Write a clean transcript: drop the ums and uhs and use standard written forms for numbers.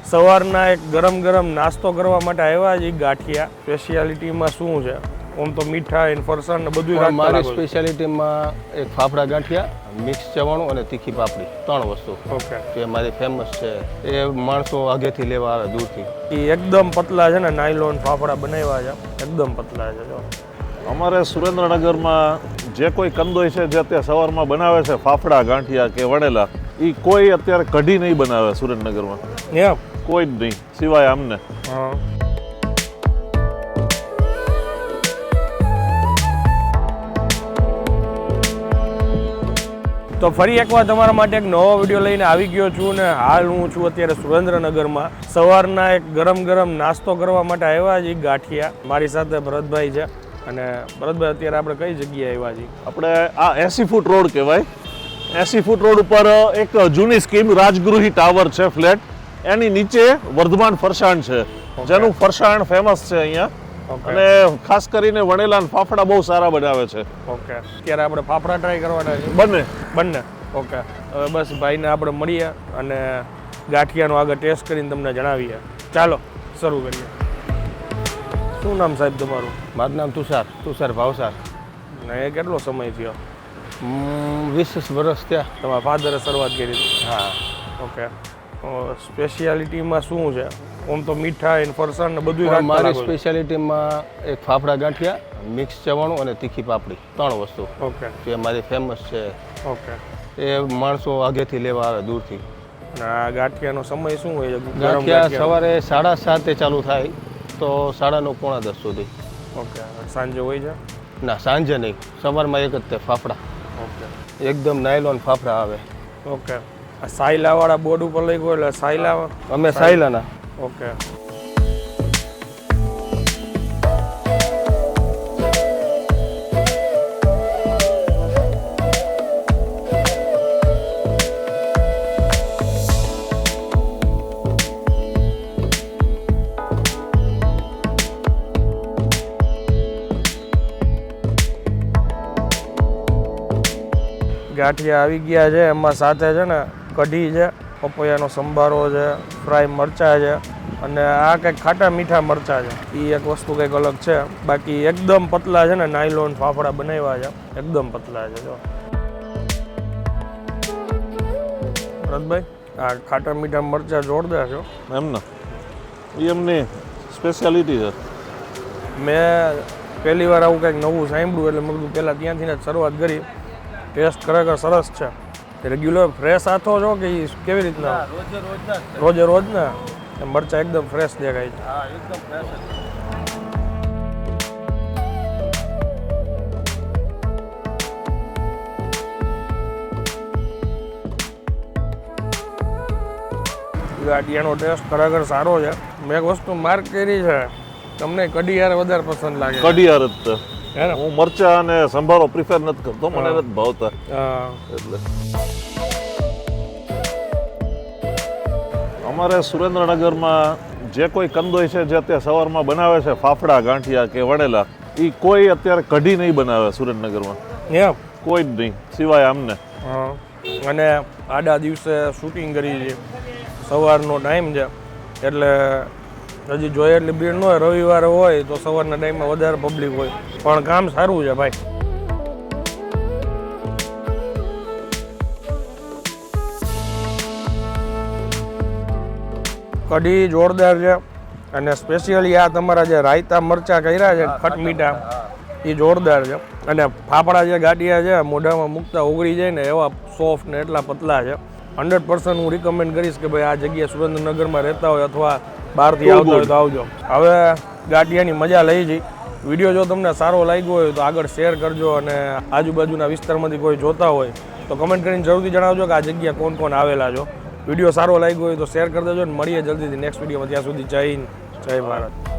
સવારના એક ગરમ ગરમ નાસ્તો કરવા માટે આવ્યા છે ગાંઠિયા. સ્પેશિયાલિટીમાં શું છે? આમ તો મીઠાઈ ફરસાણ ને બધું રાખતા મારી લાગો છો. સ્પેશિયાલિટીમાં એક ફાફડા ગાંઠિયા, મિક્સ ચવાણું અને તીખી પાપડી, 3 વસ્તુ ઓકે. જે મારી ફેમસ છે. એ માણસો આગેથી લેવા આવે દૂરથી. એ એકદમ પતલા છે ને, નાયલોન ફાફડા બનાવ્યા છે, એકદમ પતલા છે. જો અમારે સુરેન્દ્રનગરમાં જે કોઈ કંદોય છે જે અત્યારે સવારમાં બનાવે છે ફાફડા ગાંઠિયા કે વડેલા, એ કોઈ અત્યારે કઢી નહીં બનાવે સુરેન્દ્રનગરમાં, એમ કોઈ જ નહીં સિવાય અમને. હા. તો ફરી એકવાર તમારા માટે એક નવો વિડીયો લઈને આવી ગયો છું ને હાલ હું છું અત્યારે સુરેન્દ્રનગરમાં. સવારના એક ગરમ ગરમ નાસ્તો કરવા માટે આવ્યા છે ગાંઠિયા. મારી સાથે ભરતભાઈ છે. અને ભરતભાઈ, અત્યારે આપણે કઈ જગ્યાએ આવ્યા છીએ? આપણે આ 80 ફૂટ રોડ કહેવાય. 80 ફૂટ રોડ ઉપર એક જૂની સ્કીમ રાજગૃહી ટાવર છે ફ્લેટ, એની નીચે વર્ધમાન ફરસાણ છે, જેનું ફરસાણ ફેમસ છે અહીંયા. અને ખાસ કરીને વણેલા અને ફાફડા બહુ સારા બનાવે છે. ઓકે. અત્યારે આપણે ફાફડા ટ્રાય કરવાના છે. બંને ઓકે. હવે બસ ભાઈને આપણે મળીએ અને ગાંઠિયાનો આગળ ટેસ્ટ કરીને તમને જણાવીએ. ચાલો શરૂ કરીએ. શું નામ સાહેબ તમારું? મારું નામ તુષાર ભાવસાર. ને એ કેટલો સમય થયો? 20 વર્ષ થયા. તમારા ફાધરે શરૂઆત કરી હતી? હા. ઓકે. સ્પેશિયાલિટીમાં શું છે? આમ તો મીઠાઈ ફરસાણ ને બધું રાખતા મારી લાગો છો. સ્પેશિયાલિટીમાં એક ફાફડા ગાંઠિયા, મિક્સ ચવાણું અને તીખી પાપડી, 3 વસ્તુ ઓકે. જે મારી ફેમસ છે. ઓકે. એ માણસો આગેથી લેવા આવે દૂરથી. અને આ ગાંઠિયાનો સમય શું હોય છે? ગાંઠિયા સવારે 7:30 ચાલુ થાય તો 9:30 પોણા 10 સુધી. ઓકે. સાંજે હોય છે? ના, સાંજે નહીં, સવારમાં એક જ તે ફાફડા. ઓકે. એકદમ નાયલોન ફાફડા આવે. ઓકે. આ સાયલાવાળા બોર્ડ ઉપર લખ્યું એટલે સાયલા? અમે સાયલાના. ઓકે. ગાંઠિયા આવી ગયા છે. એમાં સાથે છે ને કઢી છે, પપૈયાનો સંભારો છે, ફ્રાય મરચાં છે અને આ કંઈક ખાટા મીઠા મરચાં છે. એ એક વસ્તુ કંઈક અલગ છે. બાકી એકદમ પતલા છે ને, નાયલોન ફાફડા બનાવ્યા છે, એકદમ પતલા છે. જો ભરતભાઈ, આ ખાટા મીઠા મરચાં જોરદાર છો. એમને એ એમની સ્પેશિયાલિટી છે. મેં પહેલી વાર આવું કંઈક નવું સાંભળ્યું એટલે મેં કીધું પહેલાં ત્યાંથી જ શરૂઆત કરી. ટેસ્ટ ખરેખર સરસ છે. રેગ્યુલર ફ્રેશ આથો છો કે કેવી રીતના? રોજે રોજ ને મરચાં એકદમ ફ્રેશ દેખાય છે. ગાંઠિયાનો ટેસ્ટ ખરેખર સારો છે. મેં એક વસ્તુ માર્ક કરી છે, તમને કઢી યાર વધારે પસંદ લાગે? કઢિયાર જ છે. હે ને? હું મરચા અને સંભારો પ્રિફર નથી કરતો, મને નથી ભાવતા હા. એટલે. અમારે સુરેન્દ્રનગરમાં જે કોઈ કંદોય છે જે અત્યારે સવારમાં બનાવે છે ફાફડા ગાંઠિયા કે વડેલા, એ કોઈ અત્યારે કઢી નહીં બનાવે સુરેન્દ્રનગરમાં, એમ કોઈ જ નહીં સિવાય અમને. હા. અને આડા દિવસે શૂટિંગ કરી છે, સવારનો ટાઈમ છે એટલે હજી જોઈએ એટલી ભીડ ન હોય. રવિવારે હોય તો સવારના ટાઈમમાં વધારે પબ્લિક હોય, પણ કામ સારું છે ભાઈ. કઢી જોરદાર છે અને સ્પેશિયલી આ તમારા જે રાયતા મરચાં કર્યા છે ખટ મીઠા, એ જોરદાર છે. અને ફાફડા જે ગાંઠિયા છે મોઢામાં મૂકતા ઓગળી જાય ને એવા સોફ્ટ ને એટલા પતલા છે. 100% હું રિકમેન્ડ કરીશ કે ભાઈ આ જગ્યાએ સુરેન્દ્રનગરમાં રહેતા હોય અથવા બહારથી આવતા હોય તો આવજો. હવે ગાંઠિયાની મજા લઈ જઈ. વિડીયો જો તમને સારો લાગ્યો હોય તો આગળ શેર કરજો અને આજુબાજુના વિસ્તારમાંથી કોઈ જોતા હોય તો કમેન્ટ કરીને જરૂરથી જણાવજો કે આ જગ્યા કોણ કોણ આવેલા છો. વિડીયો સારો લાગ્યો હોય તો શેર કરી દેજો અને મળીએ જલ્દીથી નેક્સ્ટ વિડીયોમાં. ત્યાં સુધી જય હિન્દ, જય ભારત.